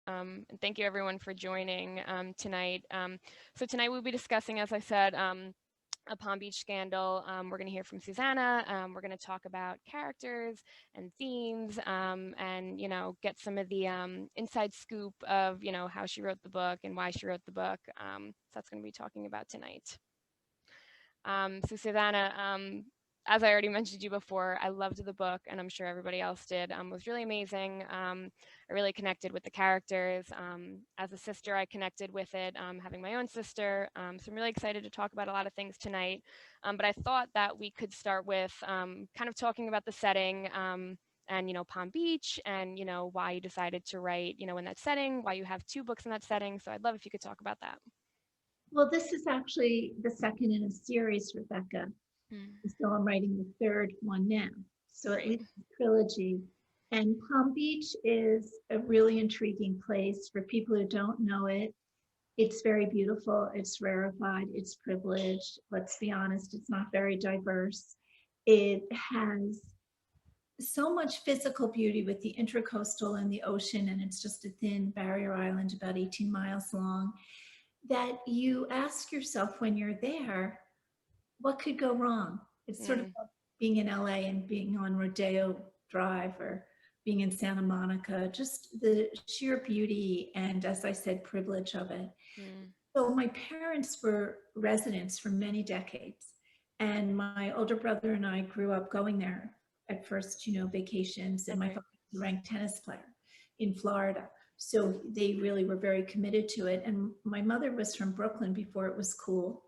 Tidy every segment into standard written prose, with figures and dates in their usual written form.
And thank you everyone for joining tonight. So tonight we'll be discussing, as I said, a Palm Beach scandal. We're going to hear from Susannah. We're going to talk about characters and themes, and get some of the inside scoop of how she wrote the book and why she wrote the book. So that's going to be talking about tonight. So Susannah, as I already mentioned to you before, I loved the book, and I'm sure everybody else did. It was really amazing. I really connected with the characters. As a sister, I connected with it, having my own sister. So I'm really excited to talk about a lot of things tonight. But I thought that we could start with kind of talking about the setting. And Palm Beach, and why you decided to write in that setting, why you have two books in that setting. So I'd love if you could talk about that. Well, this is actually the second in a series, Rebecca. So I'm writing the third one now. So at least a trilogy. And Palm Beach is a really intriguing place for people who don't know it. It's very beautiful. It's rarefied. It's privileged. Let's be honest, it's not very diverse. It has so much physical beauty with the intercoastal and the ocean, and it's just a thin barrier island about 18 miles long, that you ask yourself when you're there, what could go wrong? It's sort of like being in LA and being on Rodeo Drive or being in Santa Monica, just the sheer beauty and, as I said, privilege of it. So my parents were residents for many decades, and my older brother and I grew up going there at first, vacations, and my father was a ranked tennis player in Florida. So they really were very committed to it. And my mother was from Brooklyn before it was cool.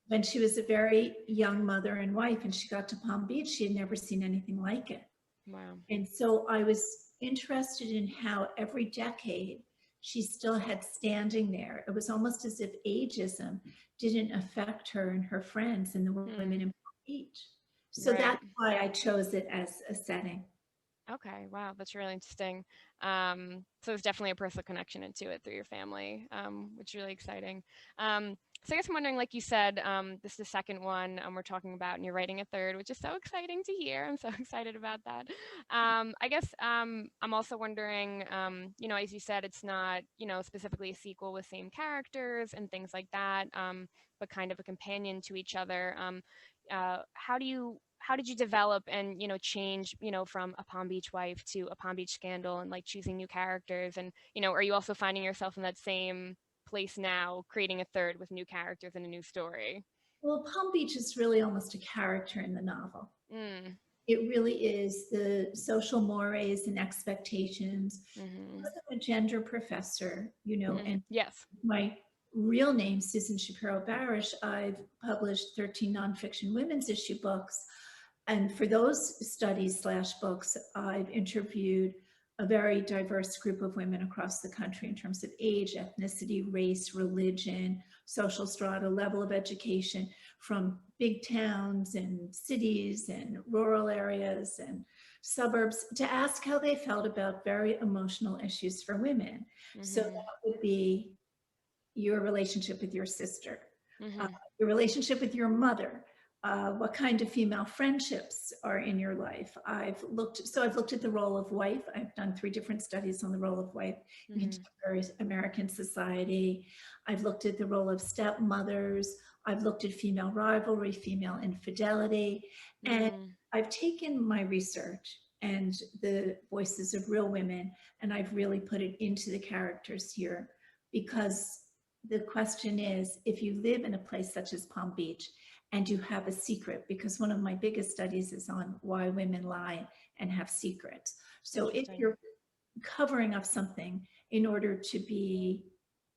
When she was a very young mother and wife and she got to Palm Beach, she had never seen anything like it. Wow. And so I was interested in how every decade she still had standing there. It was almost as if ageism didn't affect her and her friends and the women in Palm Beach. So that's why I chose it as a setting. Okay, wow, that's really interesting. So there's definitely a personal connection into it through your family, which is really exciting. So I guess I'm wondering, like you said, this is the second one we're talking about, and you're writing a third, which is so exciting to hear. I'm so excited about that. I guess I'm also wondering, as you said, it's not, specifically a sequel with same characters and things like that, but kind of a companion to each other. How did you develop and change from a Palm Beach wife to a Palm Beach scandal, and like choosing new characters, and are you also finding yourself in that same place now, creating a third with new characters and a new story? Well, Palm Beach is really almost a character in the novel. It really is the social mores and expectations. I'm a gender professor, and Yes. my real name, Susan Shapiro Barish, I've published 13 nonfiction women's issue books. And for those studies / books, I've interviewed a very diverse group of women across the country in terms of age, ethnicity, race, religion, social strata, level of education, from big towns and cities and rural areas and suburbs, to ask how they felt about very emotional issues for women. So that would be your relationship with your sister, your relationship with your mother, what kind of female friendships are in your life. I've looked at the role of wife. I've done 3 different studies on the role of wife in contemporary American society. I've looked at the role of stepmothers. I've looked at female rivalry, female infidelity, and I've taken my research and the voices of real women, and I've really put it into the characters here, because the question is, if you live in a place such as Palm Beach and you have a secret, because one of my biggest studies is on why women lie and have secrets. So if you're covering up something in order to be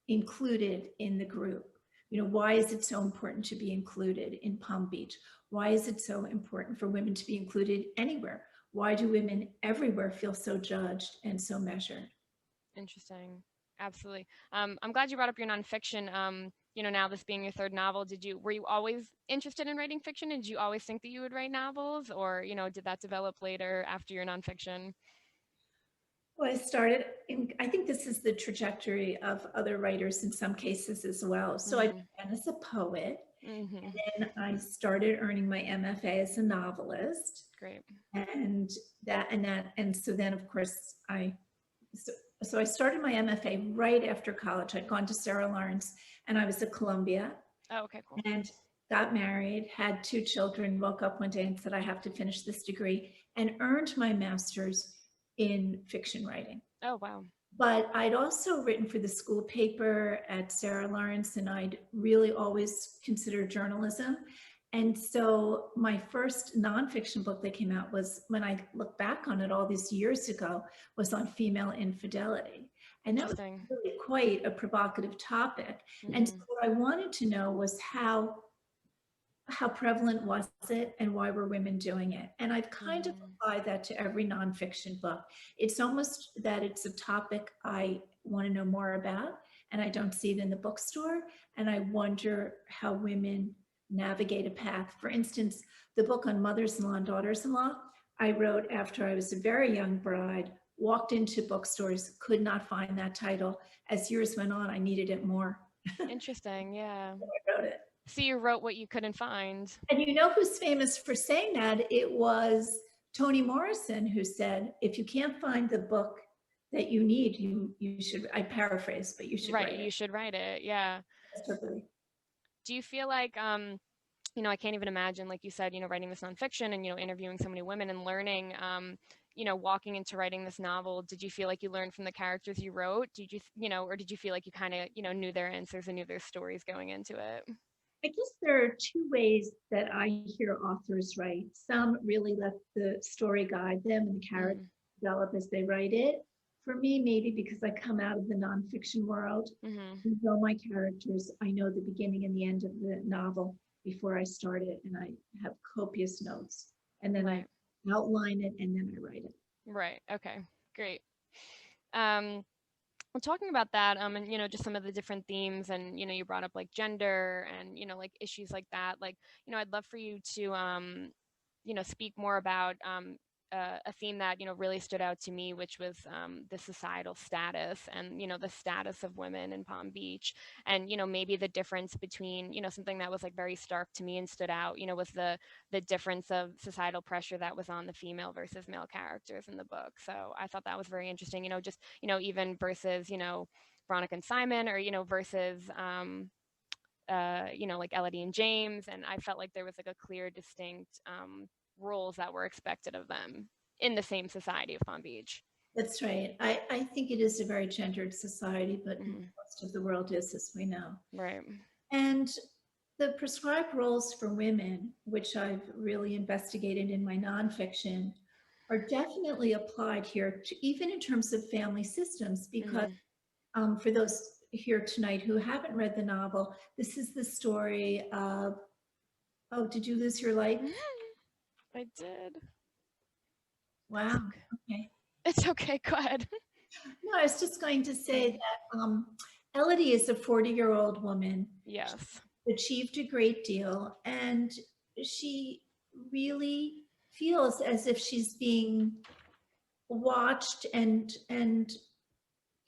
included in the group, why is it so important to be included in Palm Beach? Why is it so important for women to be included anywhere? Why do women everywhere feel so judged and so measured? Interesting. Absolutely. I'm glad you brought up your nonfiction. Now this being your third novel, were you always interested in writing fiction? Did you always think that you would write novels, or did that develop later after your nonfiction? Well, I think this is the trajectory of other writers in some cases as well. So I began as a poet, and then I started earning my MFA as a novelist. Great. And so then, of course, so I started my MFA right after college. I'd gone to Sarah Lawrence and I was at Columbia Oh, okay, cool. and got married, had 2 children, woke up one day and said, I have to finish this degree, and earned my master's in fiction writing. Oh, wow. But I'd also written for the school paper at Sarah Lawrence, and I'd really always considered journalism. And so my first nonfiction book that came out was, when I look back on it all these years ago, was on female infidelity. And that was Interesting. really quite a provocative topic. And so Mm-hmm. what I wanted to know was how prevalent was it and why were women doing it? And I've kind of Mm-hmm. applied that to every nonfiction book. It's almost that it's a topic I want to know more about and I don't see it in the bookstore. And I wonder how women navigate a path. For instance, the book on mothers-in-law and daughters-in-law, I wrote after I was a very young bride, walked into bookstores, could not find that title. As years went on, I needed it more. Interesting. Yeah. I wrote it. So you wrote what you couldn't find. And you know who's famous for saying that? It was Toni Morrison who said, if you can't find the book that you need, you should, I paraphrase, but you should Right. write You it. should write it. Yeah. Do you feel like, I can't even imagine, like you said, writing this nonfiction and, interviewing so many women and learning, walking into writing this novel, did you feel like you learned from the characters you wrote? Did you, or did you feel like you kind of, knew their answers and knew their stories going into it? I guess there are 2 ways that I hear authors write. Some really let the story guide them and the characters Mm, develop as they write it. For me, maybe because I come out of the nonfiction world, mm-hmm. I know my characters, I know the beginning and the end of the novel before I start it, and I have copious notes. And then I Right. outline it and then I write it. Right. Okay. Great. Um, well, talking about that, and just some of the different themes, and you brought up like gender and like issues like that. Like, I'd love for you to speak more about a theme that really stood out to me, which was the societal status and the status of women in Palm Beach, and maybe the difference between something that was like very stark to me and stood out, was the difference of societal pressure that was on the female versus male characters in the book. So I thought that was very interesting. Just even versus Veronica and Simon, or versus like Elodie and James, and I felt like there was like a clear, distinct roles that were expected of them in the same society of Palm Beach. That's right. I think it is a very gendered society, but Hmm. most of the world is, as we know. Right. And the prescribed roles for women, which I've really investigated in my nonfiction, are definitely applied here, to, even in terms of family systems, because Hmm. for those here tonight who haven't read the novel, this is the story of, oh, did you lose your light? I did. It's Wow. okay. Okay. It's okay. Go ahead. No, I was just going to say that Elodie is a 40-year-old woman. Yes. Achieved a great deal, and she really feels as if she's being watched and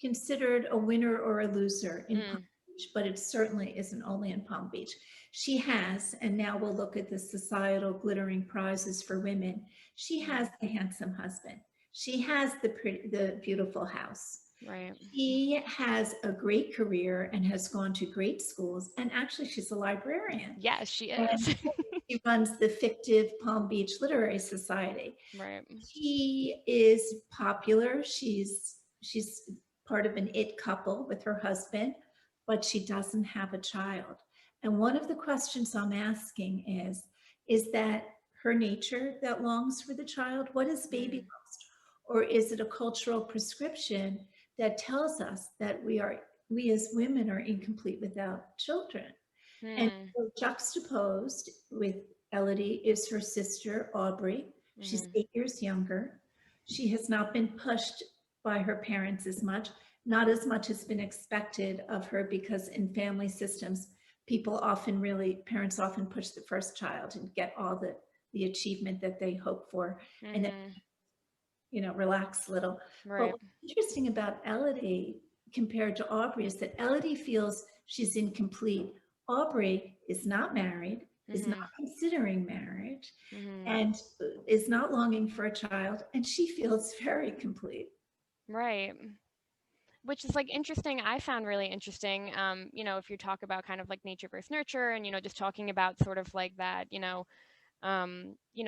considered a winner or a loser in Palm Mm. Beach, but it certainly isn't only in Palm Beach. She has, and now we'll look at the societal glittering prizes for women. She has a handsome husband. She has the beautiful house. Right. She has a great career and has gone to great schools. And actually, she's a librarian. Yes, she And is. she runs the fictive Palm Beach Literary Society. Right. She is popular. She's part of an it couple with her husband, but she doesn't have a child. And one of the questions I'm asking is that her nature that longs for the child? What is baby Mm. lost? Or is it a cultural prescription that tells us that we as women are incomplete without children? And Hmm. so juxtaposed with Elodie is her sister, Aubrey. She's Hmm. 8 years younger. She has not been pushed by her parents as much, not as much has been expected of her, because in family systems, parents often push the first child and get all the achievement that they hope for, and then, Hmm. relax a little. But Right. what's interesting about Elodie compared to Aubrey is that Elodie feels she's incomplete. Aubrey is not married, is not Hmm. considering marriage, Hmm. and is not longing for a child, and she feels very complete. Right. which is like interesting. I found really interesting, if you talk about kind of like nature versus nurture, and just talking about sort of like that,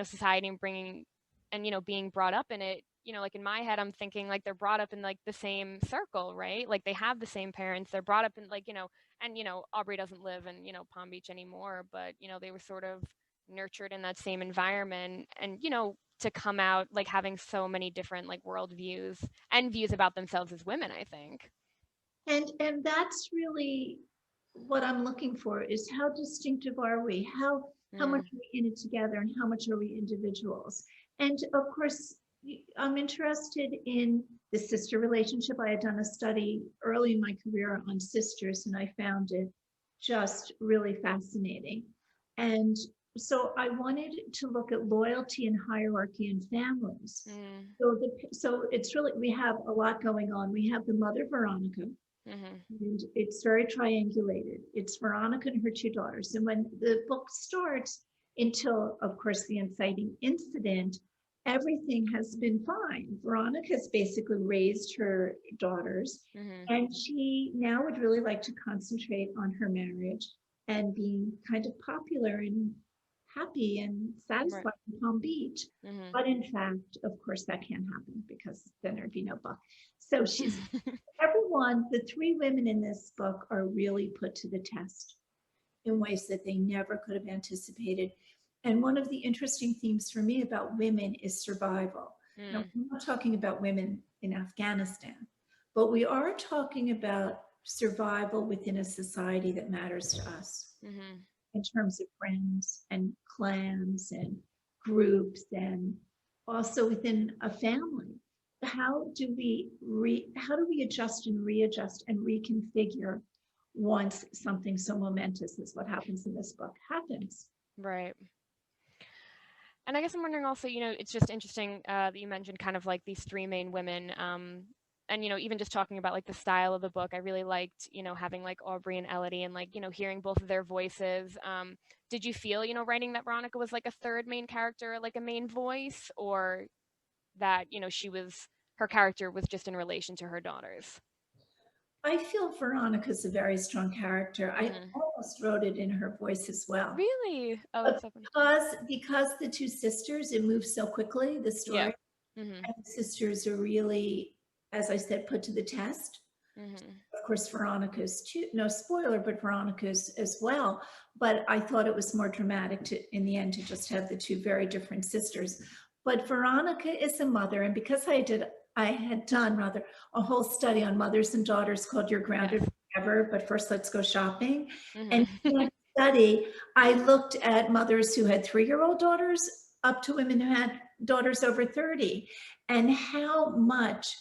society and bringing, and being brought up in it. Like in my head, I'm thinking like they're brought up in like the same circle, right? Like they have the same parents. They're brought up in like and Aubrey doesn't live in Palm Beach anymore, but they were sort of nurtured in that same environment, and to come out like having so many different like worldviews and views about themselves as women, I think. And that's really what I'm looking for, is how distinctive are we? How much Mm, are we in it together, and how much are we individuals? And of course, I'm interested in the sister relationship. I had done a study early in my career on sisters, and I found it just really fascinating. And so I wanted to look at loyalty and hierarchy in families. mm, So it's really, we have a lot going on. We have the mother, Veronica, mm-hmm, and it's very triangulated. It's Veronica and her two daughters. And when the book starts, until, of course, the inciting incident, everything has been fine. Veronica has basically raised her daughters, mm-hmm, and she now would really like to concentrate on her marriage and being kind of popular and happy and right, satisfied in Palm Beach. mm-hmm. But in fact, of course, that can't happen, because then there'd be no book. So she's everyone, the three women in this book are really put to the test in ways that they never could have anticipated. And one of the interesting themes for me about women is survival. Now, Mm, we're not talking about women in Afghanistan, but we are talking about survival within a society that matters to us mm-hmm. in terms of friends and clans and groups, and also within a family. How do we adjust and readjust and reconfigure once something so momentous as what happens in this book happens? Right. And I guess I'm wondering also, it's just interesting that you mentioned kind of like these three main women. And, even just talking about like the style of the book, I really liked, having like Aubrey and Elodie and like, hearing both of their voices. Did you feel, writing that Veronica was like a third main character, like a main voice, or that, her character was just in relation to her daughters? I feel Veronica's a very strong character. I Hmm. almost wrote it in her voice as well. Really? Oh, But that's so funny. because the two sisters, it moves so quickly, the Yeah. story, Hmm. and the sisters are really, as I said, put to the test. Hmm. Of course, Veronica's too, no spoiler, but Veronica's as well. But I thought it was more dramatic in the end, to just have the two very different sisters. But Veronica is a mother, and because I had done rather a whole study on mothers and daughters called You're Yes. Grounded Forever, but first let's go shopping. And Hmm. in that study, I looked at mothers who had 3-year-old daughters up to women who had daughters over 30, and how much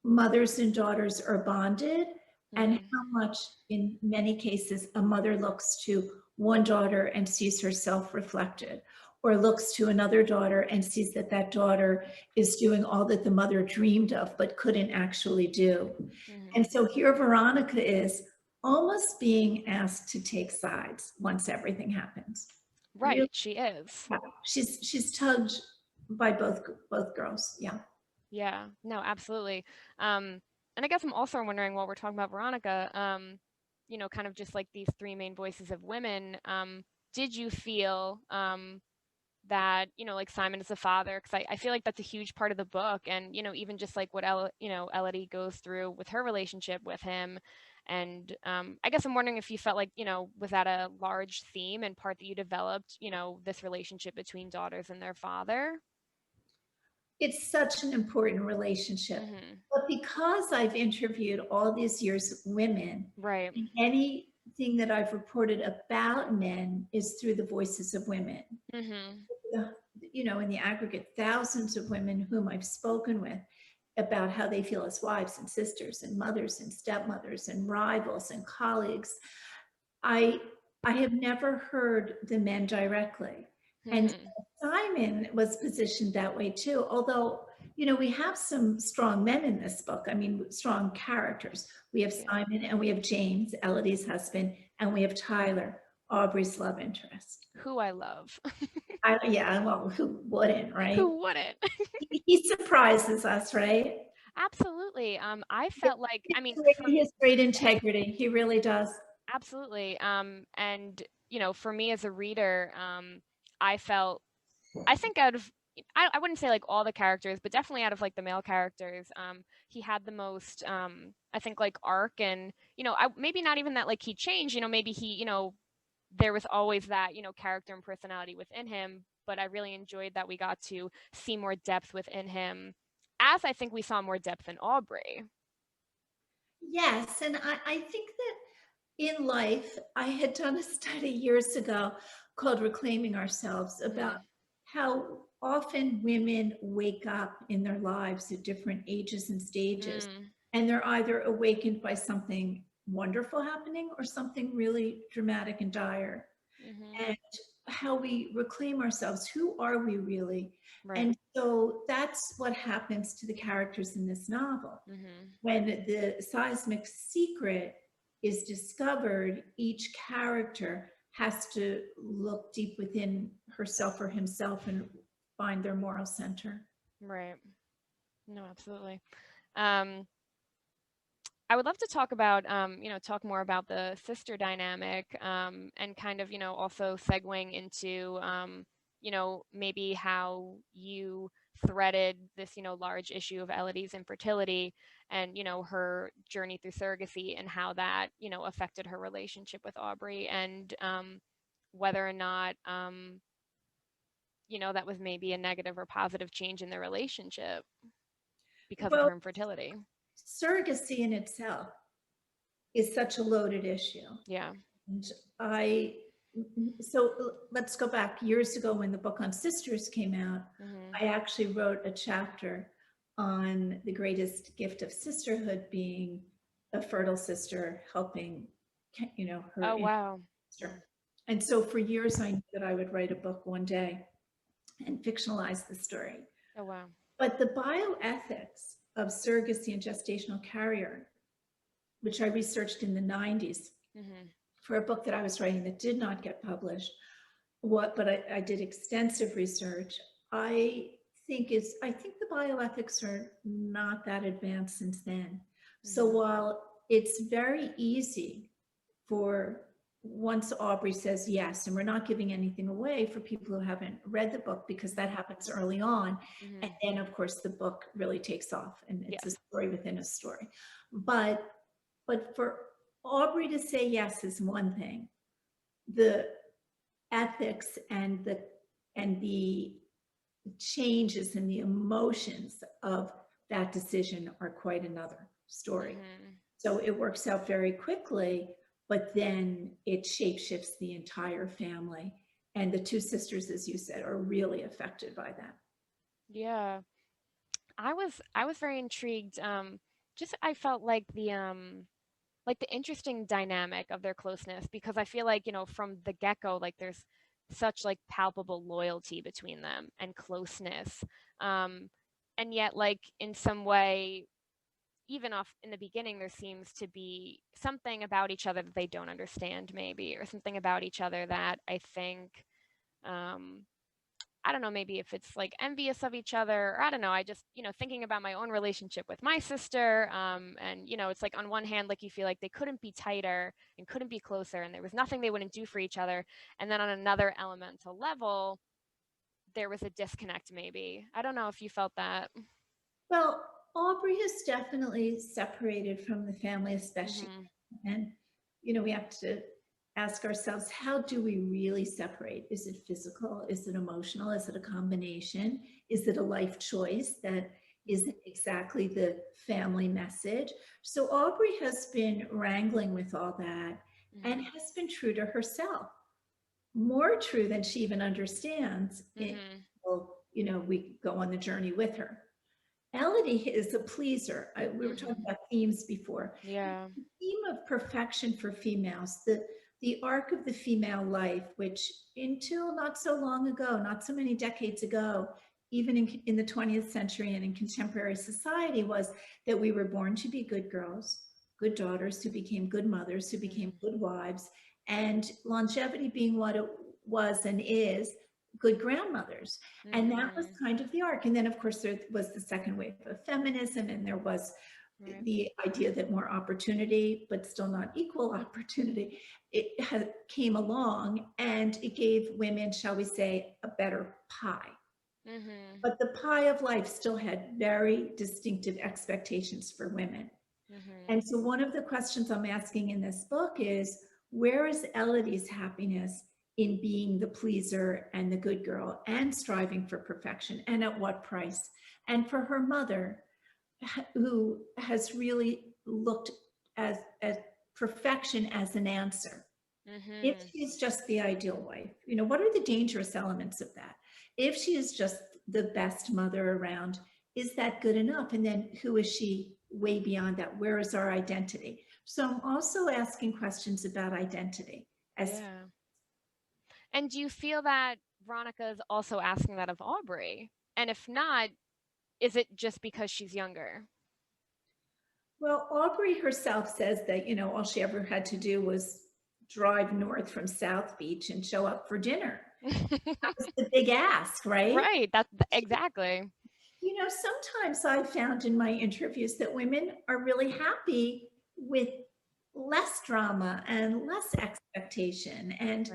mothers and daughters are bonded, and Hmm. how much, in many cases, a mother looks to one daughter and sees herself reflected, or looks to another daughter and sees that that daughter is doing all that the mother dreamed of but couldn't actually do. And Hmm. so here Veronica is almost being asked to take sides once everything happens. Really, Right, she is. she's tugged by both girls. Yeah. Yeah, no, absolutely. And I guess I'm also wondering, while we're talking about Veronica, kind of just like these three main voices of women, did you feel that, like Simon is a father? Because I feel like that's a huge part of the book, and even just like what Elodie goes through with her relationship with him. And I guess I'm wondering if you felt like, was that a large theme and part that you developed, this relationship between daughters and their father? It's such an important relationship. Mm-hmm. But because I've interviewed all these years women, Right. and anything that I've reported about men is through the voices of women. Mm-hmm. In the aggregate, thousands of women whom I've spoken with about how they feel as wives and sisters and mothers and stepmothers and rivals and colleagues. I I have never heard the men directly. And Mm-hmm. Simon was positioned that way too, although, we have some strong men in this book. I mean, strong characters. We have Yeah. Simon, and we have James, Elodie's husband, and we have Tyler, Aubrey's love interest. Who I love. Yeah, well, who wouldn't, right? Who wouldn't? He surprises us, right? Absolutely. absolutely. I felt like, I mean, He has great integrity. He really does. absolutely. And for me as a reader, I felt, I think out of, I wouldn't say like all the characters, but definitely out of like the male characters, he had the most, I think like arc, and maybe not even that like he changed. Maybe he, there was always that character and personality within him. But I really enjoyed that we got to see more depth within him, as I think we saw more depth in Aubrey. Yes, and I think that in life, I had done a study years ago called Reclaiming Ourselves about Mm, how often women wake up in their lives at different ages and stages, mm, and they're either awakened by something wonderful happening or something really dramatic and dire. mm-hmm. And how we reclaim ourselves. Who are we really? Right. And so that's what happens to the characters in this novel. Mm-hmm. When the seismic secret is discovered, each character has to look deep within herself or himself and find their moral center. Right. No, absolutely. Um, I would love to talk about, talk more about the sister dynamic, and kind of, also segueing into, maybe how you threaded this, large issue of Elodie's infertility and, her journey through surrogacy, and how that, affected her relationship with Aubrey, and whether or not, that was maybe a negative or positive change in their relationship because of Well, her infertility. surrogacy in itself is such a loaded issue. Yeah. And I, so let's go back years ago when the book on sisters came out. Mm-hmm. I actually wrote a chapter on the greatest gift of sisterhood being a fertile sister helping, her Oh, wow. sister. And so for years I knew that I would write a book one day and fictionalize the story. Oh, wow. But the bioethics of surrogacy and gestational carrier, which I researched in the 90s, Mm-hmm. for a book that I was writing that did not get published. But I did extensive research. I think the bioethics are not that advanced since then. So Mm-hmm. while it's very easy for, once Aubrey says yes, and we're not giving anything away for people who haven't read the book because that happens early on. Mm-hmm. And then of course the book really takes off and Yeah. it's a story within a story. But for Aubrey to say yes is one thing. The ethics and the changes in the emotions of that decision are quite another story. Mm-hmm. So it works out very quickly, but then it shapeshifts the entire family. And the two sisters, as you said, are really affected by that. Yeah. I was very intrigued. Just I felt like the interesting dynamic of their closeness, because I feel like, from the get-go, like there's such like palpable loyalty between them and closeness. Um, and yet like in some way, even off in the beginning, there seems to be something about each other that they don't understand, maybe, or something about each other that I think, um, I don't know, maybe if it's like envious of each other, or I don't know. I just, thinking about my own relationship with my sister, and, it's like on one hand, like you feel like they couldn't be tighter and couldn't be closer, and there was nothing they wouldn't do for each other. And then on another elemental level, there was a disconnect, maybe. I don't know if you felt that. Well, Aubrey has definitely separated from the family, especially. Mm-hmm. And, we have to ask ourselves, how do we really separate? Is it physical? Is it emotional? Is it a combination? Is it a life choice that isn't exactly the family message? So Aubrey has been wrangling with all that and Mm-hmm. has been true to herself, more true than she even understands. Mm-hmm. We go on the journey with her. Elodie is a pleaser. We were talking Mm-hmm. about themes before. Yeah. The theme of perfection for females, the arc of the female life, which until not so long ago, not so many decades ago, even in the 20th century and in contemporary society, was that we were born to be good girls, good daughters who became good mothers, who became Mm-hmm. good wives, and longevity being what it was and is, good grandmothers. And that was Mm-hmm. kind of the arc. And then, of course, there was the second wave of feminism, and there was Right. the idea that more opportunity, but still not equal opportunity, came along, and it gave women, shall we say, a better pie. Mm-hmm. But the pie of life still had very distinctive expectations for women. Mm-hmm. And so one of the questions I'm asking in this book is, where is Elodie's happiness in being the pleaser and the good girl and striving for perfection, and at what price? And for her mother, who has really looked at perfection as an answer. If Mm-hmm. she's just the ideal wife, what are the dangerous elements of that? If she is just the best mother around, is that good enough? And then who is she way beyond that? Where is our identity? So I'm also asking questions about identity. As Yeah. And do you feel that Veronica is also asking that of Aubrey? And if not, is it just because she's younger? well, Aubrey herself says that, all she ever had to do was drive north from South Beach and show up for dinner. That was the big ask, right? Right. Exactly. Sometimes I've found in my interviews that women are really happy with less drama and less expectation, and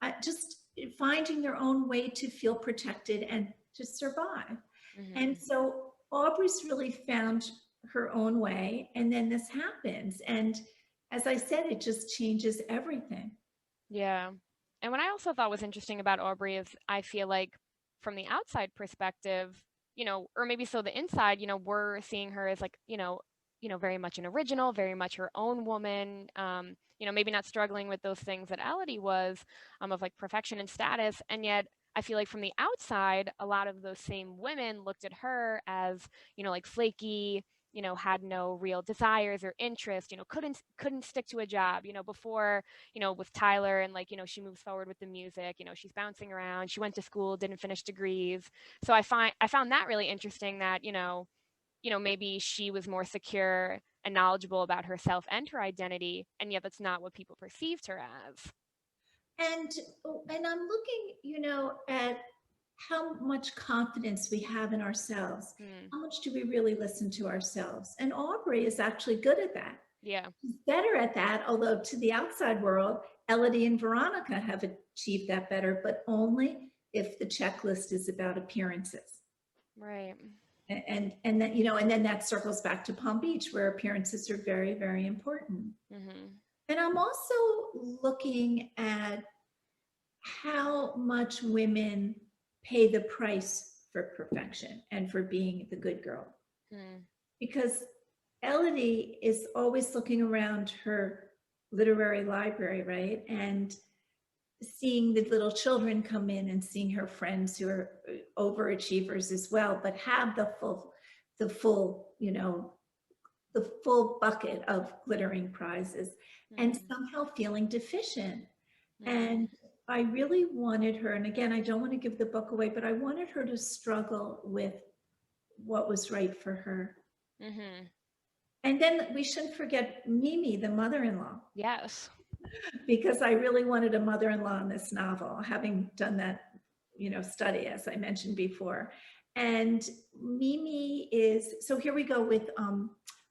Right. just finding their own way to feel protected and to survive. And Mm-hmm. so Aubrey's really found her own way, and then this happens. And as I said, it just changes everything. Yeah. And what I also thought was interesting about Aubrey is I feel like from the outside perspective, or maybe so the inside, we're seeing her as like, very much an original, very much her own woman, maybe not struggling with those things that Elodie was, of like perfection and status. And yet I feel like from the outside, a lot of those same women looked at her as, like flaky, had no real desires or interest, couldn't stick to a job, before, with Tyler, and like, she moves forward with the music, she's bouncing around, she went to school, didn't finish degrees. So I found that really interesting that, maybe she was more secure and knowledgeable about herself and her identity, and yet that's not what people perceived her as. And and I'm looking, at how much confidence we have in ourselves. Hmm. How much do we really listen to ourselves? And Aubrey is actually good at that. Yeah. She's better at that, although to the outside world, Elodie and Veronica have achieved that better, but only if the checklist is about appearances. Right. And then, and then that circles back to Palm Beach, where appearances are very, very important. Hmm. And I'm also looking at how much women pay the price for perfection and for being the good girl. Hmm. Because Elodie is always looking around her literary library, right? And seeing the little children come in and seeing her friends who are overachievers as well, but have the full, the full bucket of glittering prizes, and Hmm. somehow feeling deficient. Hmm. And I really wanted her, and again, I don't want to give the book away, but I wanted her to struggle with what was right for her. Hmm. And then we shouldn't forget Mimi, the mother-in-law, Yes. because I really wanted a mother-in-law in this novel, having done that, study, as I mentioned before. And Mimi is, so here we go with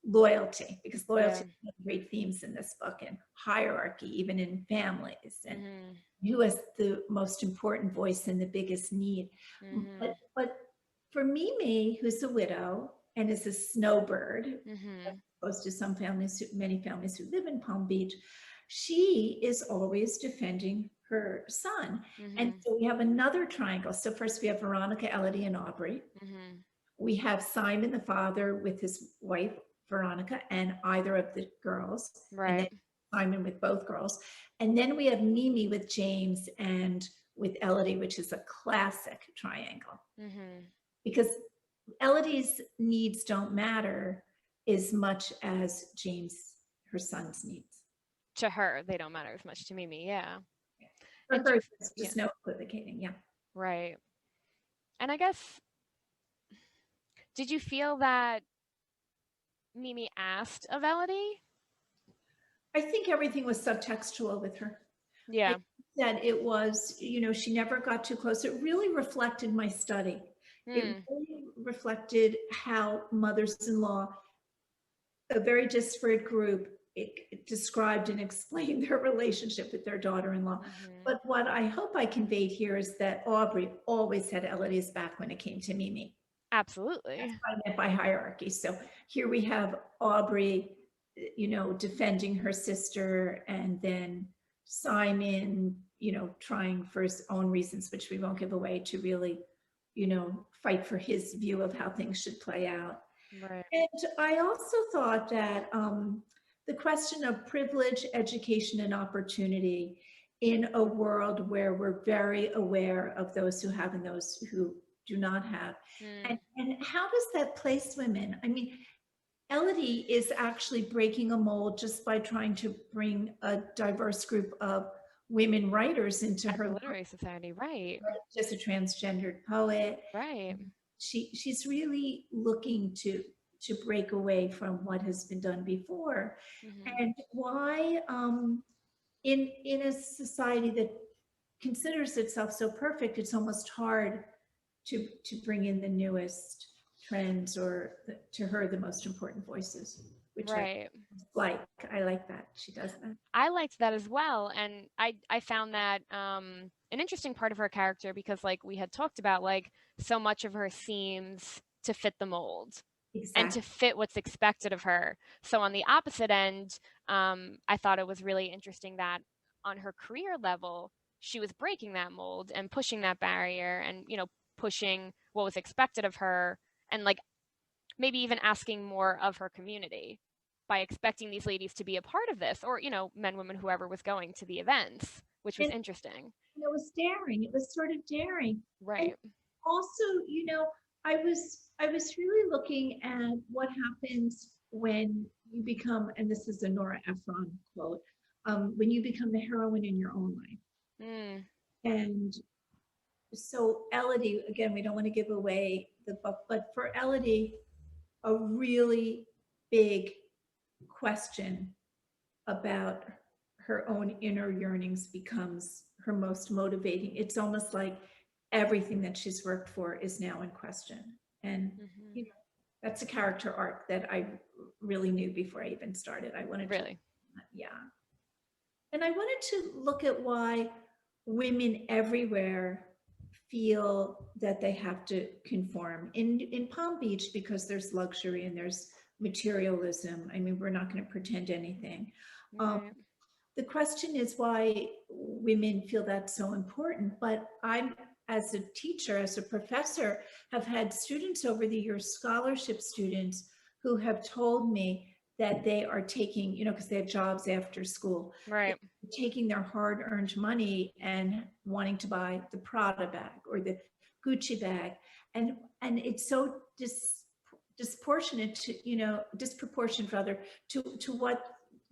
loyalty, because loyalty Yeah. is one of the great themes in this book, and hierarchy, even in families, and Hmm. who has the most important voice and the biggest need. But, Hmm. but for Mimi, who's a widow and is a snowbird, as Hmm. opposed to some families, many families who live in Palm Beach, she is always defending her son. And Hmm. so we have another triangle. So first we have Veronica, Elodie, and Aubrey. Hmm. We have Simon, the father, with his wife, Veronica, and either of the girls. And then Right. Simon with both girls. And then we have Mimi with James and with Elodie, which is a classic triangle. Hmm. Because Elodie's needs don't matter as much as James, her son's needs. To her, they don't matter as much to Mimi. Yeah. For And do her, you, there's yeah, just no equivocating. Yeah. right. And I guess, did you feel that Mimi asked of Elodie? I think everything was subtextual with her. I Yeah. said it was, she never got too close. It really reflected my study. It Hmm. really reflected how mothers-in-law a very disparate group it described and explained their relationship with their daughter-in-law. Mm-hmm. But what I hope I conveyed here is that Aubrey always had Elodie's back when it came to Mimi. That's Absolutely. what I meant by hierarchy. So here we have Aubrey, defending her sister, and then Simon, trying for his own reasons, which we won't give away, to really, fight for his view of how things should play out. Right. And I also thought that the question of privilege, education, and opportunity in a world where we're very aware of those who have and those who do not have. Mm. And how does that place women? I mean, Elodie is actually breaking a mold just by trying to bring a diverse group of women writers into At her the life. Literary Society, right. Just a transgendered poet. Right. She's really looking to break away from what has been done before. Mm-hmm. And why in a society that considers itself so perfect, it's almost hard to bring in the newest trends, or to her the most important voices, which Right. I like that she does that. I liked that as well, and I found that an interesting part of her character, because like we had talked about, like so much of her seems to fit the mold and to Exactly. fit what's expected of her. So on the opposite end, I thought it was really interesting that on her career level, she was breaking that mold and pushing that barrier, and pushing what was expected of her, and like maybe even asking more of her community by expecting these ladies to be a part of this, or men, women, whoever was going to the events, which was And interesting. it was daring. It was sort of daring. And Right. also, I was really looking at what happens when you become, and this is a Nora Ephron quote, when you become the heroine in your own life. Mm. And so Elodie, again, we don't want to give away the book, but for Elodie, a really big question about her own inner yearnings becomes her most motivating. It's almost like everything that she's worked for is now in question. And Mm-hmm. that's a character arc that I really knew before I even started. I wanted to, Really. yeah. And I wanted to look at why women everywhere feel that they have to conform. In Palm Beach, because there's luxury and there's materialism. I mean, we're not going to pretend anything. Um, Right. the question is why women feel that's so important. But I'm, as a teacher, as a professor, have had students over the years, scholarship students, who have told me that they are taking, because they have jobs after school, Right. taking their hard-earned money and wanting to buy the Prada bag or the Gucci bag, and it's so disproportionate to, disproportionate rather to what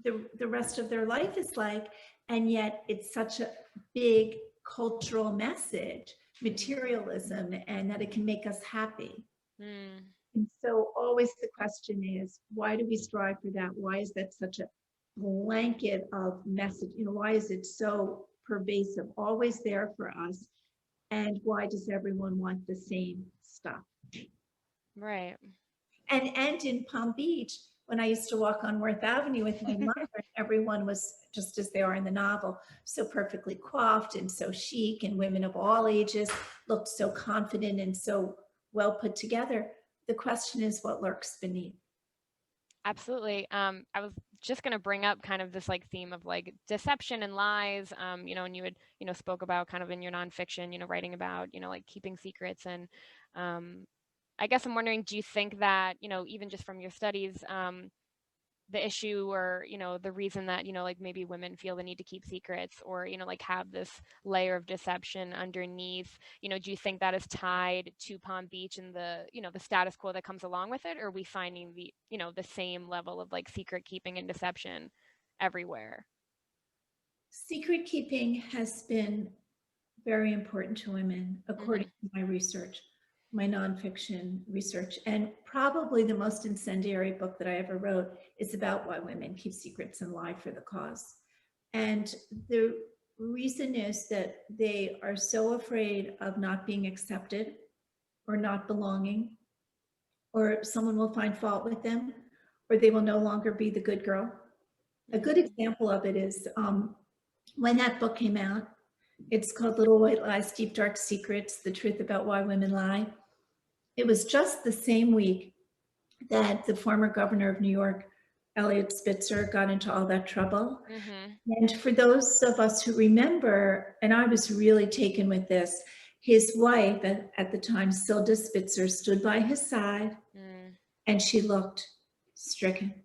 the rest of their life is like, and yet it's such a big cultural message, materialism, and that it can make us happy. Mm. And so always the question is, why do we strive for that? Why is that such a blanket of message? Why is it so pervasive, always there for us? And why does everyone want the same stuff? Right. And in Palm Beach, when I used to walk on Worth Avenue with my mother, everyone was just as they are in the novel, so perfectly coiffed and so chic, and women of all ages looked so confident and so well put together. The question is what lurks beneath. Absolutely. I was just going to bring up kind of this like theme of like deception and lies, and you had, spoke about kind of in your nonfiction, writing about, like keeping secrets. And I guess I'm wondering, do you think that, even just from your studies, the issue, or the reason that like maybe women feel the need to keep secrets, or like have this layer of deception underneath, do you think that is tied to Palm Beach and the the status quo that comes along with it, or are we finding the the same level of like secret keeping and deception everywhere? Secret keeping has been very important to women, according Mm-hmm. to my research, my nonfiction research. And probably the most incendiary book that I ever wrote is about why women keep secrets and lie for the cause. And the reason is that they are so afraid of not being accepted, or not belonging, or someone will find fault with them, or they will no longer be the good girl. A good Mm, example of it is when that book came out. It's called Little White Lies, Deep Dark Secrets, The Truth About Why Women Lie. It was just the same week that the former governor of New York, Eliot Spitzer, got into all that trouble. mhm, And for those of us who remember, and I was really taken with this, his wife at the time, Silda Spitzer, stood by his side mm, and she looked stricken.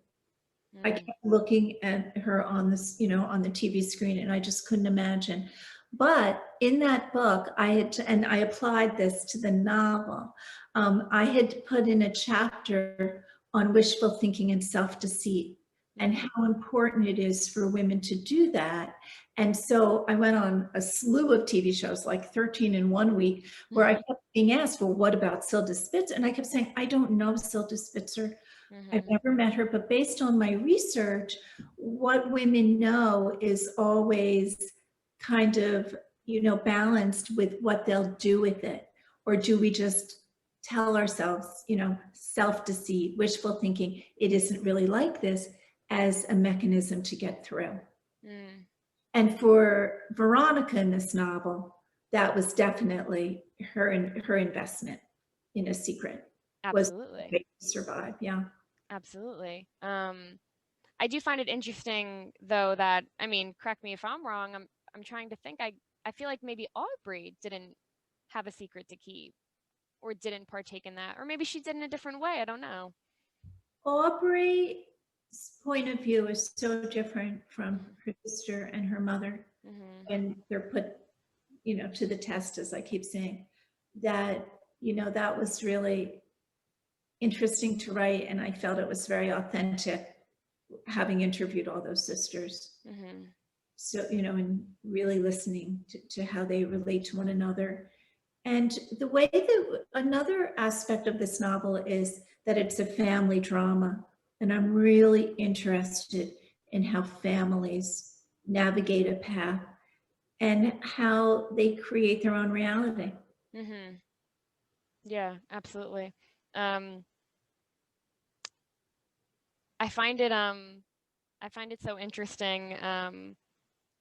I mm, kept looking at her on this, on the TV screen, and I just couldn't imagine. But in that book, and I applied this to the novel. I had put in a chapter on wishful thinking and self-deceit, and mm, how important it is for women to do that. And so I went on a slew of TV shows, like 13 in 1 week, where I kept being asked, well, what about Silda Spitzer? And I kept saying, I don't know Silda Spitzer. I've mhm, never met her, but based on my research, what women know is always kind of, balanced with what they'll do with it. Or do we just tell ourselves, self-deceit, wishful thinking, it isn't really like this, as a mechanism to get through. mm. And for Veronica in this novel, that was definitely her investment in a secret was Absolutely. to survive. Yeah. Absolutely. I do find it interesting though that, I mean, correct me if I'm wrong. I'm trying to think. I feel like maybe Aubrey didn't have a secret to keep or didn't partake in that, or maybe she did in a different way. I don't know. Aubrey's point of view is so different from Mhm, her sister and her mother mhm, when they're put, to the test, as I keep saying, that, that was really interesting to write. And I felt it was very authentic having interviewed all those sisters. mhm, So, and really listening to how they relate to one another. And the way that another aspect of this novel is that it's a family drama. And I'm really interested in how families navigate a path and how they create their own reality. mhm. Yeah, absolutely. Um, I find it I find it so interesting.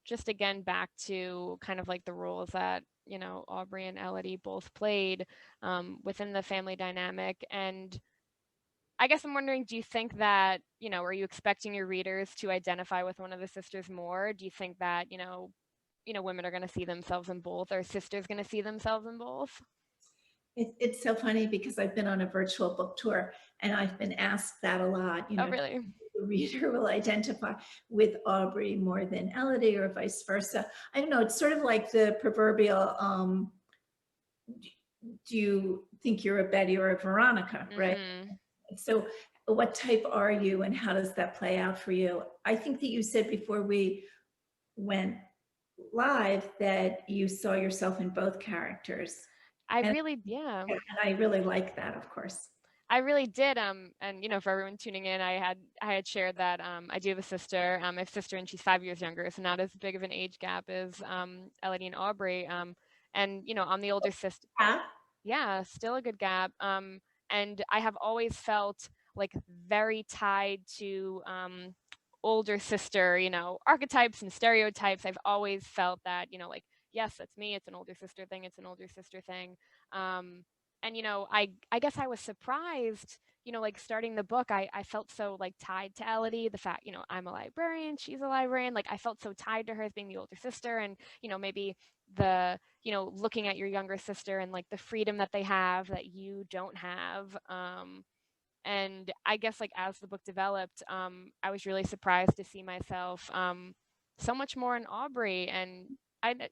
Just again back to kind of like the roles that Aubrey and Elodie both played within the family dynamic. And I guess I'm wondering, do you think that, are you expecting your readers to identify with one of the sisters more? Do you think that, women are going to see themselves in both, or sisters going to see themselves in both? It's so funny because I've been on a virtual book tour and I've been asked that a lot, Oh, really? the reader will identify with Aubrey more than Elodie or vice versa. I don't know. It's sort of like the proverbial, do you think you're a Betty or a Veronica, right? Mm-hmm. So what type are you and how does that play out for you? I think that you said before we went live that you saw yourself in both characters. I And, really, yeah. and I really like that, of course. I really did. And for everyone tuning in, I had shared that I do have a sister. I have a sister, and she's 5 years younger, so not as big of an age gap as Elodie and Aubrey. And I'm the older sister. Yeah. Yeah, still a good gap. And I have always felt like very tied to older sister, archetypes and stereotypes. I've always felt that, like, yes, that's me. It's an older sister thing. It's an older sister thing. Um, and I guess I was surprised, like starting the book, I felt so like tied to Elodie. The fact, I'm a librarian, she's a librarian. Like I felt so tied to her as being the older sister, and maybe the looking at your younger sister and like the freedom that they have that you don't have. And I guess like as the book developed, I was really surprised to see myself so much more in Aubrey. And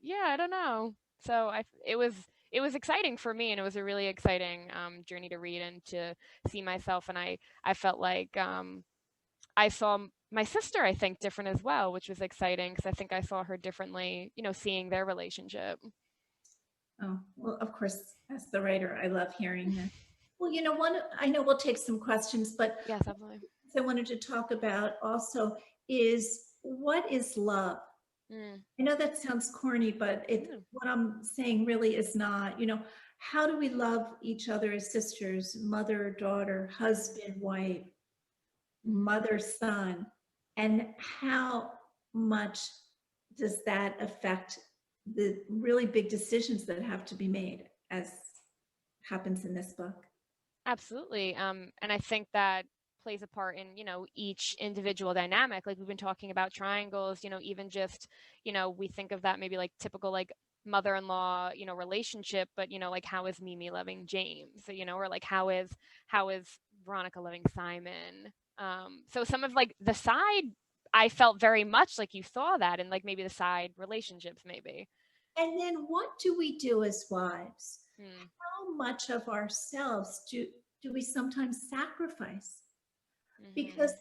yeah, I don't know. So it was exciting for me, and it was a really exciting journey to read and to see myself. And I felt like I saw my sister, I think, different as well, which was exciting because I think I saw her differently, seeing their relationship. Oh, well, of course, as the writer, I love hearing that. Well, I know we'll take some questions, but Yes, definitely. I wanted to talk about also is what is love? Mm, I know that sounds corny, but yeah. what I'm saying really is not, how do we love each other as sisters, mother, daughter, husband, wife? mother-son, and how much does that affect the really big decisions that have to be made, as happens in this book? Absolutely. And I think that plays a part in, each individual dynamic. Like we've been talking about triangles, even just, we think of that maybe like typical like mother-in-law, relationship, but like how is Mimi loving James? Or like how is Veronica loving Simon? So some of like the side I felt very much like you saw that in like maybe the side relationships maybe. And then what do we do as wives? Hmm. How much of ourselves do we sometimes sacrifice? Because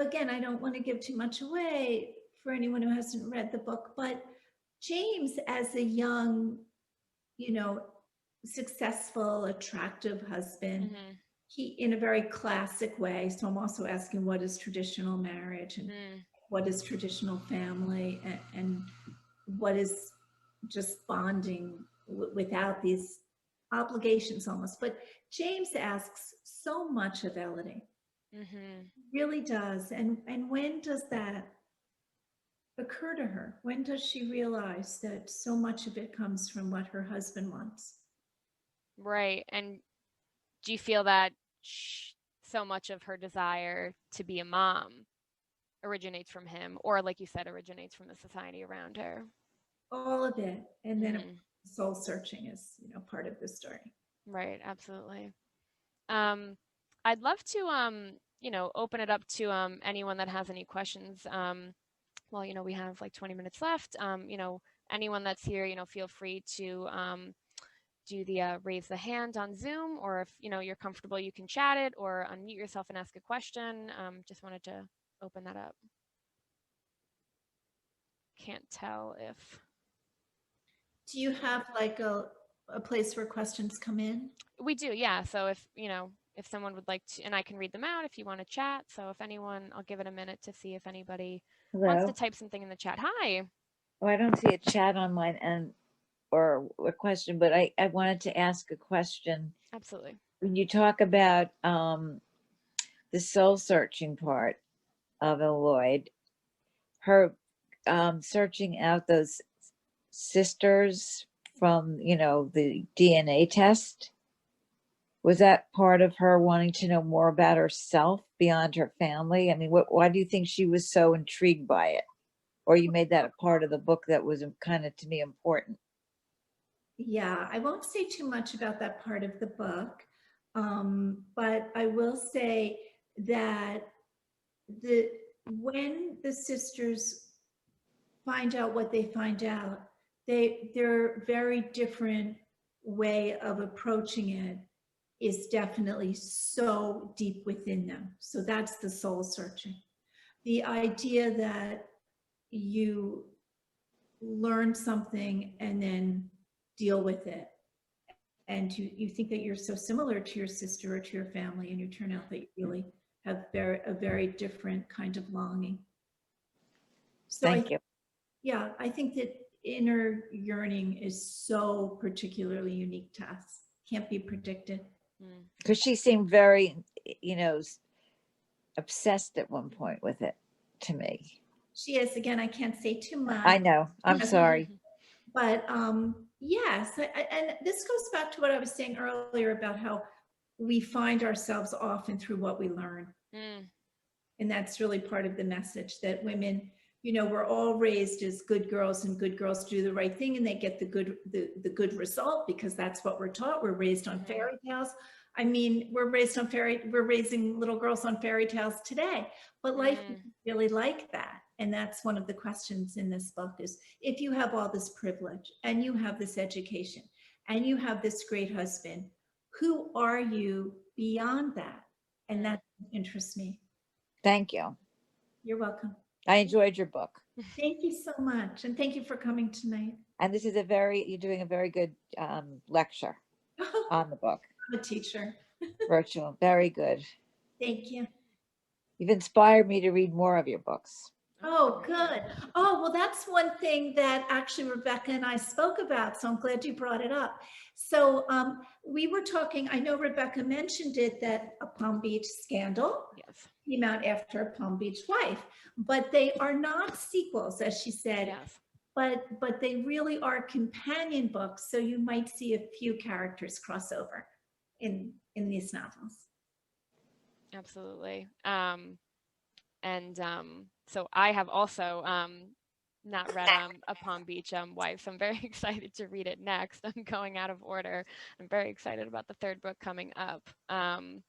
Mm-hmm. again, I don't want to give too much away for anyone who hasn't read the book, but James, as a young, you know, successful, attractive husband, Mm-hmm. he, in a very classic way. So I'm also asking, what is traditional marriage, and Mm. what is traditional family, and what is just bonding without these obligations almost. But James asks so much of Elodie, Mm-hmm. really does. And when does that occur to her? When does she realize that so much of it comes from what her husband wants? Right. And do you feel that so much of her desire to be a mom originates from him, or like you said, originates from the society around her? All of it. And then Mm, soul searching is, part of the story. right, absolutely. Um, I'd love to, open it up to anyone that has any questions. Well, we have like 20 minutes left. Anyone that's here, feel free to do the raise the hand on Zoom, or if you're comfortable, you can chat it or unmute yourself and ask a question. Just wanted to open that up. Can't tell if Do you have like a place where questions come in? we do. Yeah. So if someone would like to, and I can read them out if you want to chat. So if anyone, I'll give it a minute to see if anybody wants to Hello. type something in the chat. Hi. Oh, I don't see a chat on mine and or a question, but I wanted to ask a question. Absolutely. When you talk about the soul searching part of Lloyd, her searching out those sisters from the DNA test, was that part of her wanting to know more about herself beyond her family? I mean, why do you think she was so intrigued by it? Or you made that a part of the book that was kind of to me important? Yeah, I won't say too much about that part of the book, but I will say that the when the sisters find out what they find out, their very different way of approaching it is definitely so deep within them. So that's the soul searching. The idea that you learn something and then deal with it, and you think that you're so similar to your sister or to your family, and you turn out that you really have a very different kind of longing. So Thank you. yeah, I think that inner yearning is so particularly unique to us. Can't be predicted. Because she seemed very, obsessed at one point with it to me. She is, again, I can't say too I much. know. I'm sorry. But yes, and this goes back to what I was saying earlier about how we find ourselves often through what we learn. Mm. And that's really part of the message, that women, we're all raised as good girls, and good girls do the right thing and they get the good result, because that's what we're taught. We're raised on fairy tales. I mean, we're raising little girls on fairy tales today, but life isn't really like that. And that's one of the questions in this book is, if you have all this privilege and you have this education and you have this great husband, who are you beyond that? And that interests me. Thank you. You're welcome. I enjoyed your book. Thank you so much. And thank you for coming tonight. And this is you're doing a very good lecture on the book. I'm a teacher. Virtual. Very good. Thank you. You've inspired me to read more of your books. Oh, good. Oh, well, that's one thing that actually Rebecca and I spoke about, so I'm glad you brought it up. So we were talking, I know Rebecca mentioned it, that a Palm Beach Scandal Yes. came out after a Palm Beach Wife, but they are not sequels, as she said, Yes. but they really are companion books, so you might see a few characters cross over in these novels. Absolutely. So I have also not read a Palm Beach Wife, so I'm very excited to read it next. I'm going out of order. I'm very excited about the third book coming up. Thank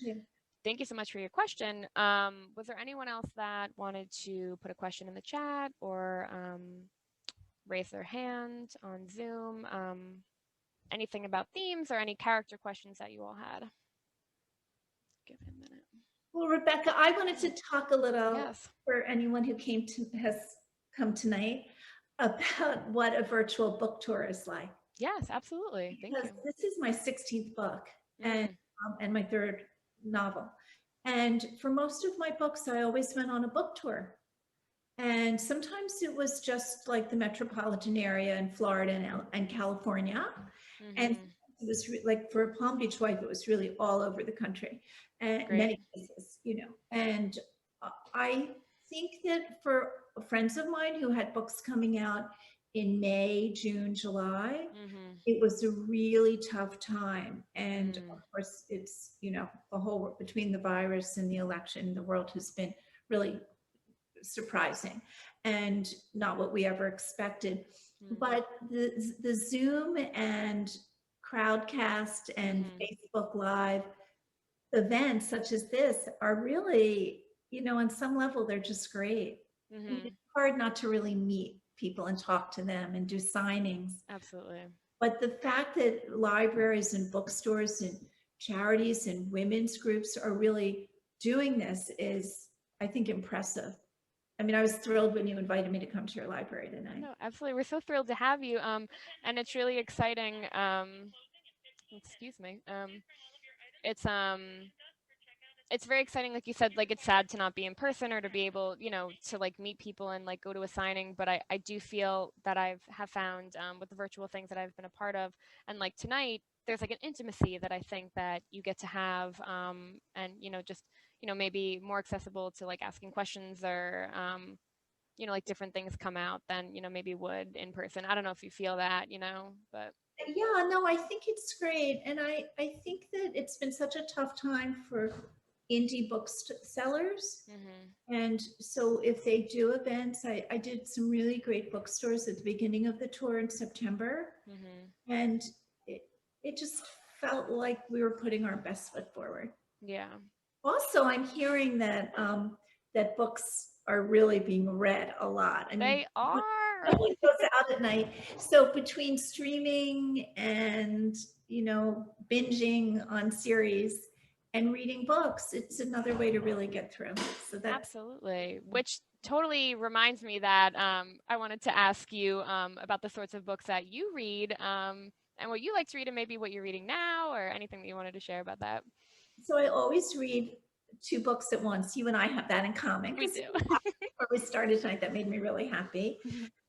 you. Thank you so much for your question. Was there anyone else that wanted to put a question in the chat or raise their hand on Zoom? Anything about themes or any character questions that you all had? Give it a minute. Well, Rebecca, I wanted to talk a little Yes. for anyone who has come tonight about what a virtual book tour is like. Yes, absolutely. Thank Because you. this is my 16th book Mm. and my third novel. And for most of my books, I always went on a book tour. And sometimes it was just like the metropolitan area in Florida and California. And Mm-hmm. it was like for Palm Beach Wife, it was really all over the country and Great. many places, you know. And I think that for friends of mine who had books coming out in May, June, July, Mm-hmm. it was a really tough time. And Mm. of course, it's, you know, the whole between the virus and the election, the world has been really surprising and not what we ever expected. Mm. But the Zoom and Crowdcast and Facebook Live events such as this are really, you know, on some level, they're just great. I mean, it's hard not to really meet people and talk to them and do signings. Absolutely. But the fact that libraries and bookstores and charities and women's groups are really doing this is, I think, impressive. I mean, I was thrilled when you invited me to come to your library tonight. No, absolutely. We're so thrilled to have you. And it's really exciting. Excuse me. It's very exciting, like you said, like it's sad to not be in person or to be able, you know, to like meet people and like go to a signing. But I do feel that have found with the virtual things that I've been a part of, and like tonight, there's like an intimacy that I think that you get to have, and you know, just you know, maybe more accessible to like asking questions or you know, like different things come out than you know maybe would in person. I don't know if you feel that, you know, but Yeah, no, I think it's great. And I think that it's been such a tough time for indie booksellers. And so if they do events, I did some really great bookstores at the beginning of the tour in September. And it just felt like we were putting our best foot forward. yeah. Also, I'm hearing that that books are really being read a lot. I mean, They are. no one goes out at night. So between streaming and, you know, binging on series and reading books, it's another way to really get through. So that's Absolutely. Which totally reminds me that I wanted to ask you about the sorts of books that you read and what you like to read and maybe what you're reading now or anything that you wanted to share about that. so I always read 2 books at once. You and I have that in common. We do. Before we started tonight, that made me really happy.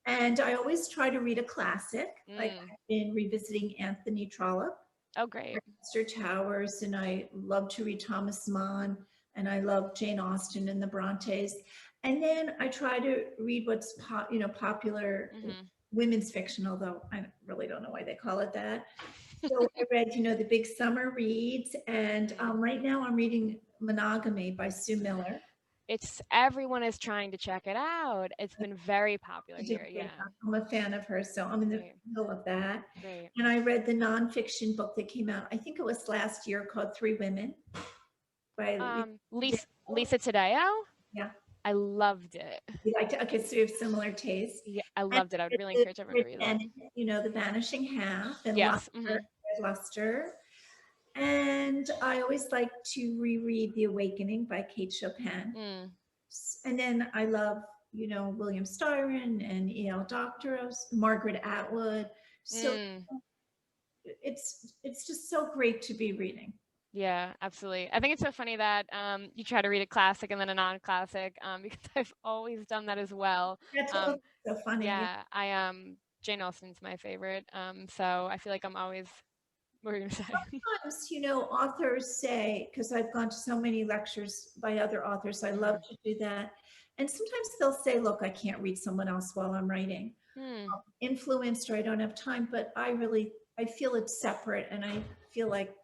And I always try to read a classic. Like I've been revisiting Anthony Trollope. Oh, great. Mr. Towers, and I love to read Thomas Mann, and I love Jane Austen and the Brontes. And then I try to read what's popular women's fiction, although I really don't know why they call it that. So I read, you know, the big summer reads, and right now I'm reading Monogamy by Sue Miller. Everyone is trying to check it out. It's been very popular here. Yeah, I'm a fan of her, so I'm in the middle of that. Great. And I read the nonfiction book that came out, I think it was last year, called Three Women by Lisa Tadeo. Yeah, I loved it. you liked it? Okay, so you have similar taste. Yeah, I loved it. I would really encourage everyone to read that. You know, The Vanishing Half and Yes. Luster. And I always like to reread The Awakening by Kate Chopin. And then I love, you know, William Styron and E.L. Doctorow, Margaret Atwood. So it's just so great to be reading. Yeah, absolutely. I think it's so funny that you try to read a classic and then a non-classic, because I've always done that as well. That's Um, so funny. Yeah. yeah, Jane Austen's my favorite. So I feel like I'm always, what were you gonna say? Sometimes, authors say, because I've gone to so many lectures by other authors, I love Mm. to do that. And sometimes they'll say, look, I can't read someone else while I'm writing. Hmm. Influenced or I don't have time, but I feel it's separate and I feel like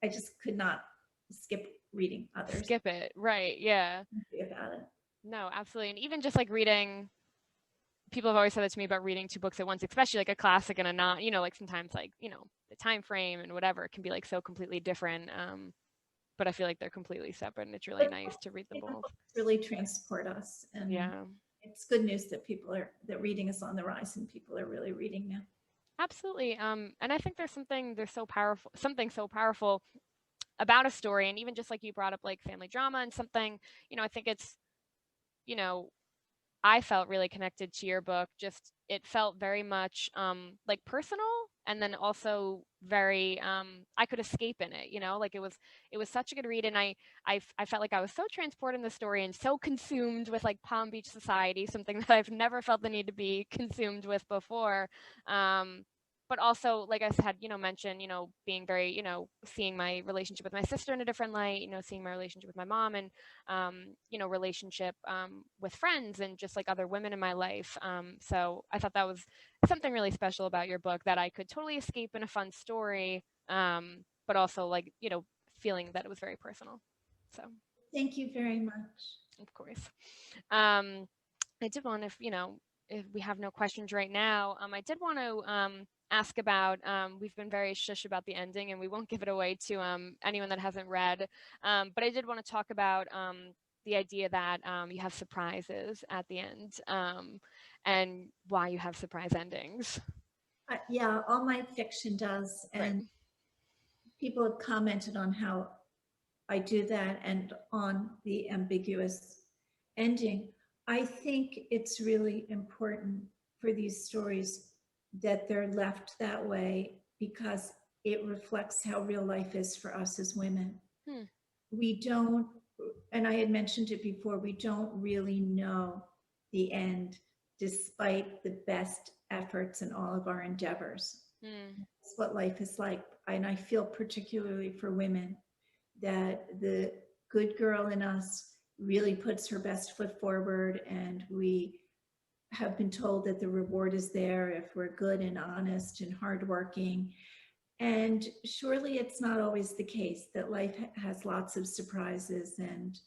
I just could not skip reading others Skip it. Right. Yeah. about it. No, absolutely. And even just like reading, people have always said that to me about reading two books at once, especially like a classic and a non, like sometimes like, the time frame and whatever, it can be like so completely different. But I feel like they're completely separate and it's really But nice to read them both. books really transport us, and Yeah. it's good news that that reading is on the rise and people are really reading now. Absolutely. And I think something so powerful about a story. And even just like you brought up like family drama and something, I think it's, you know, I felt really connected to your book. Just it felt very much like personal, and then also very I could escape in it. Like it was such a good read, and I felt like I was so transported in the story and so consumed with like Palm Beach society, something that I've never felt the need to be consumed with before. Um, but also, like I had, mentioned, being very, seeing my relationship with my sister in a different light, seeing my relationship with my mom and relationship with friends and just like other women in my life. So I thought that was something really special about your book, that I could totally escape in a fun story, but also like, feeling that it was very personal. So, Thank you very much. of course. Um, I did want to, if we have no questions right now, I did want to ask about, we've been very shush about the ending and we won't give it away to anyone that hasn't read, but I did want to talk about the idea that you have surprises at the end, and why you have surprise endings. Yeah, all my fiction does, Right. and people have commented on how I do that and on the ambiguous ending. I think it's really important for these stories that they're left that way because it reflects how real life is for us as women. Hmm. We don't, and I had mentioned it before, we don't really know the end despite the best efforts and all of our endeavors. Hmm. It's what life is like. And I feel particularly for women that the good girl in us really puts her best foot forward, and we have been told that the reward is there if we're good and honest and hardworking. And surely it's not always the case, that life has lots of surprises and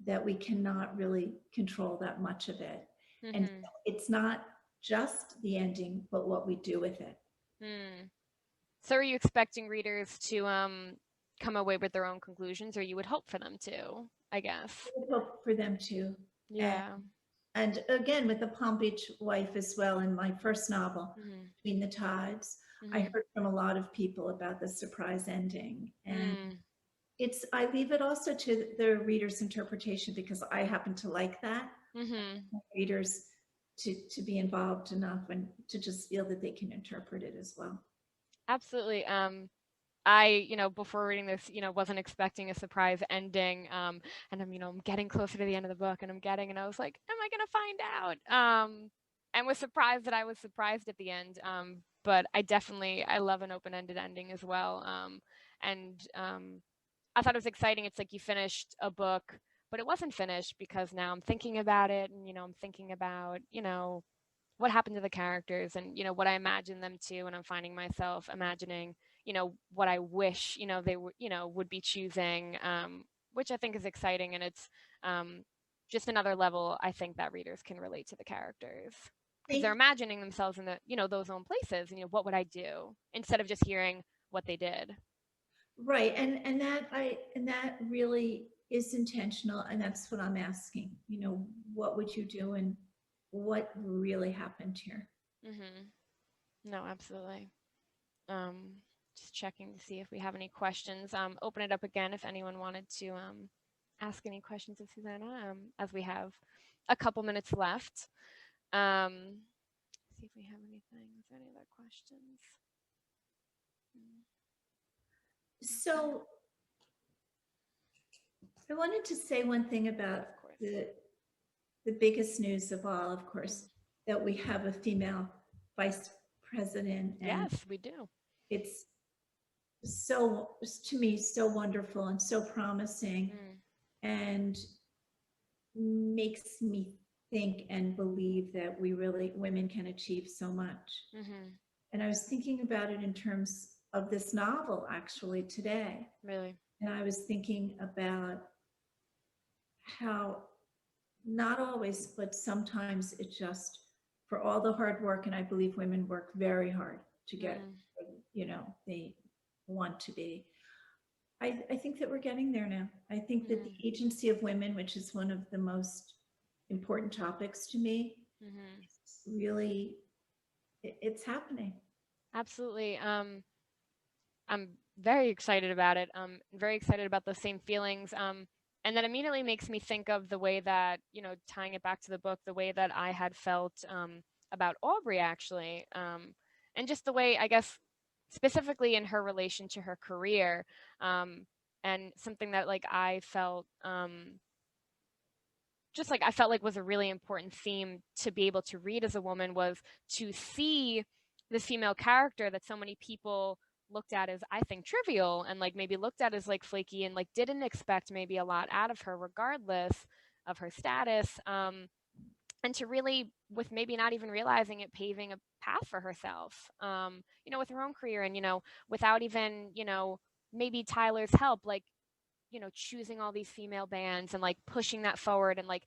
that we cannot really control that much of it. And Mm-hmm. it's not just the ending, but what we do with it. Hmm. So are you expecting readers to come away with their own conclusions, or you would hope for them to, I guess? I would hope for them to. And, Yeah. and again, with the Palm Beach wife as well, in my first novel, Mm-hmm. Between the Tides, I Mm-hmm. heard from a lot of people about the surprise ending. And Mm. I leave it also to the reader's interpretation because I happen to like that. Mm-hmm. Readers to be involved enough and to just feel that they can interpret it as well. Absolutely. I, before reading this, wasn't expecting a surprise ending. And I'm getting closer to the end of the book and I was like, am I gonna find out? And was surprised that I was surprised at the end. But I love an open-ended ending as well. And I thought it was exciting. It's like you finished a book, but it wasn't finished because now I'm thinking about it and, I'm thinking about, what happened to the characters and what I imagine them to, and I'm finding myself imagining what I wish they would would be choosing, which I think is exciting, and it's just another level I think that readers can relate to the characters because they're Thank imagining themselves in the those own places, and what would I do instead of just hearing what they did. Right, and that really is intentional, and that's what I'm asking. What would you do, and what really happened here? Hmm. No, absolutely. um just checking to see if we have any questions. Open it up again if anyone wanted to ask any questions of Susannah, as we have a couple minutes left. See if we have anything. Is there any other questions? So I wanted to say one thing about Of course. the biggest news of all, of course, that we have a female vice president, and Yes, we do. it's so, to me, so wonderful and so promising, Mm, and makes me think and believe that women can achieve so much. mm-hmm. And I was thinking about it in terms of this novel actually today. Really. And I was thinking about how not always, but sometimes it just, for all the hard work, and I believe women work very hard to get, Mm, they want to be. I think that we're getting there now. I think that the mm, agency of women, which is one of the most important topics to me, mm-hmm. really, it's happening. Absolutely. I'm very excited about it. Very excited about those same feelings. And that immediately makes me think of the way that, tying it back to the book, the way that I had felt about Aubrey, actually. And just the way, I guess, specifically in her relation to her career. And something that, like, I felt. Just like I felt like was a really important theme to be able to read as a woman was to see this female character that so many people looked at as, I think, trivial, and like maybe looked at as like flaky, and like didn't expect maybe a lot out of her regardless of her status, and to really, with maybe not even realizing it, paving a path for herself, with her own career, and without even maybe Tyler's help, like choosing all these female bands and like pushing that forward, and like,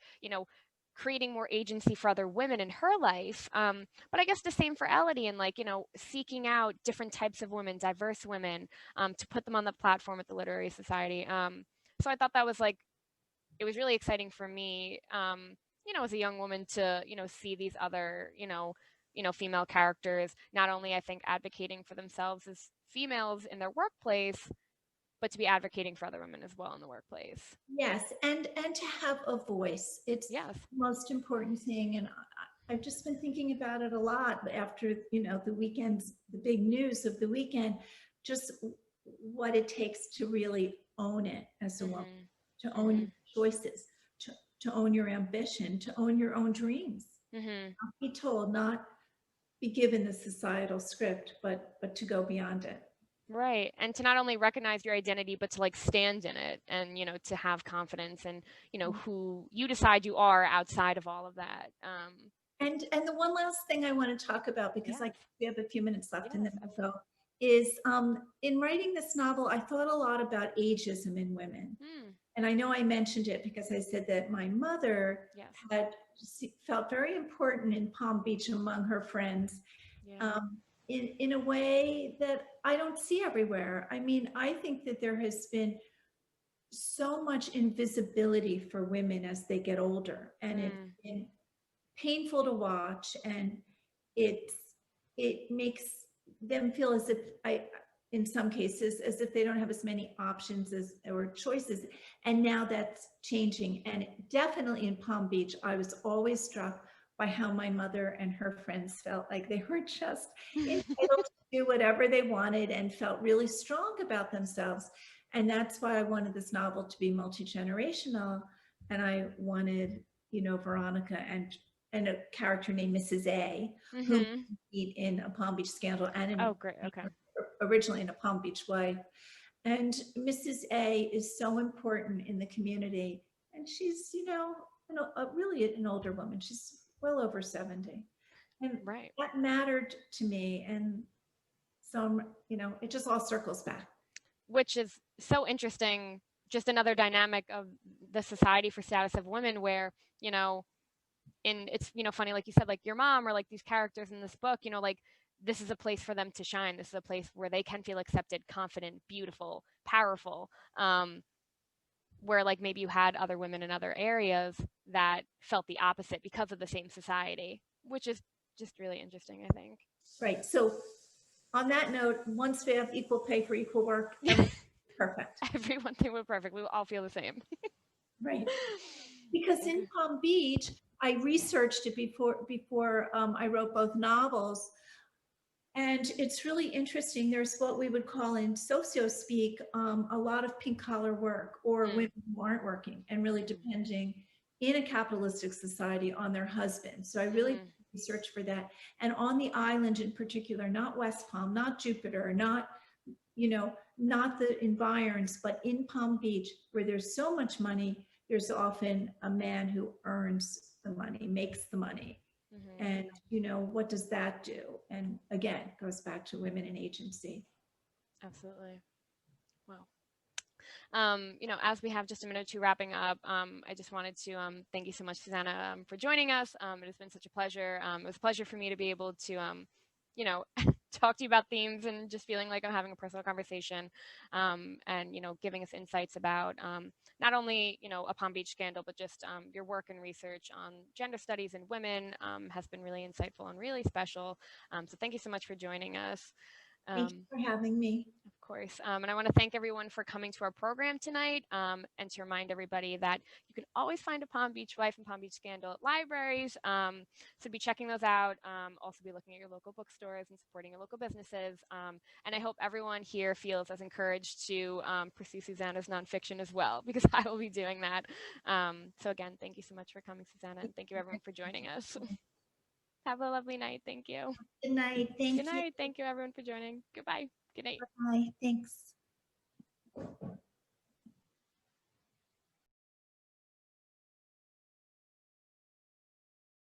creating more agency for other women in her life. But I guess the same for Elodie, and like, seeking out different types of women, diverse women, to put them on the platform at the Literary Society. So I thought that was like, it was really exciting for me, as a young woman to, see these other, female characters, not only I think advocating for themselves as females in their workplace, but to be advocating for other women as well in the workplace. Yes, and to have a voice. It's Yes. the most important thing. And I've just been thinking about it a lot after, the weekends, the big news of the weekend, just what it takes to really own it as a woman, to own Mm-hmm. your choices, to own your ambition, to own your own dreams. Mm-hmm. Not be told, not be given the societal script, but to go beyond it. Right. And to not only recognize your identity, but to like stand in it, and, to have confidence in, who you decide you are outside of all of that. And the one last thing I want to talk about, because Yes. we have a few minutes left and Yes, then we'll go, absolutely. is in writing this novel, I thought a lot about ageism in women. Mm, And I know I mentioned it because I said that my mother yes. had felt very important in Palm Beach among her friends, Yeah. in a way that I don't see everywhere. I mean, I think that there has been so much invisibility for women as they get older, and it's Mm, been painful to watch, and it's it makes them feel as if in some cases, as if they don't have as many options as or choices. And now that's changing. And definitely in Palm Beach, I was always struck by how my mother and her friends felt like they were just entitled to do whatever they wanted and felt really strong about themselves. And that's why I wanted this novel to be multi-generational. And I wanted, Veronica and a character named Mrs. A, whom mm-hmm. we meet in A Palm Beach Scandal and Oh, great. Okay. originally in A Palm Beach Wife. And Mrs. A is so important in the community. And she's, really an older woman. She's well over 70. And Right. that mattered to me. And so, it just all circles back. Which is so interesting. Just another dynamic of the Society for Status of Women, where, in it's, funny, like you said, like your mom or like these characters in this book, like this is a place for them to shine. This is a place where they can feel accepted, confident, beautiful, powerful. Where like maybe you had other women in other areas that felt the opposite because of the same society, which is just really interesting, I think. Right. So on that note, once we have equal pay for equal work, perfect. Everyone think we're perfect. We all feel the same. Right. Because Okay. in Palm Beach, I researched it before I wrote both novels. And it's really interesting. There's what we would call in socio speak a lot of pink collar work, or women who aren't working and really depending in a capitalistic society on their husbands. So I really research for that. And on the island in particular, not West Palm, not Jupiter, not, you know, not the environs, but in Palm Beach, where there's so much money, there's often a man who earns the money, makes the money. And, you know, what does that do? And again, goes back to women in agency. Absolutely. Wow. You know, as we have just a minute or two wrapping up, I just wanted to thank you so much, Susannah, for joining us. It has been such a pleasure. It was a pleasure for me to be able to, you know, talk to you about themes and just feeling like I'm having a personal conversation, and, you know, giving us insights about not only, you know, a Palm Beach scandal, but just your work and research on gender studies and women has been really insightful and really special. So thank you so much for joining us. Thank you for having me. Of course. And I want to thank everyone for coming to our program tonight, and to remind everybody that you can always find a Palm Beach Wife and Palm Beach Scandal at libraries. So be checking those out. Also be looking at your local bookstores and supporting your local businesses. And I hope everyone here feels as encouraged to pursue Susannah's nonfiction as well, because I will be doing that. So again, thank you so much for coming, Susannah, and thank you everyone for joining us. Have a lovely night. Thank you. Good night. Thank you. Good night. Thank you everyone for joining. Goodbye. Good night. Bye. Thanks.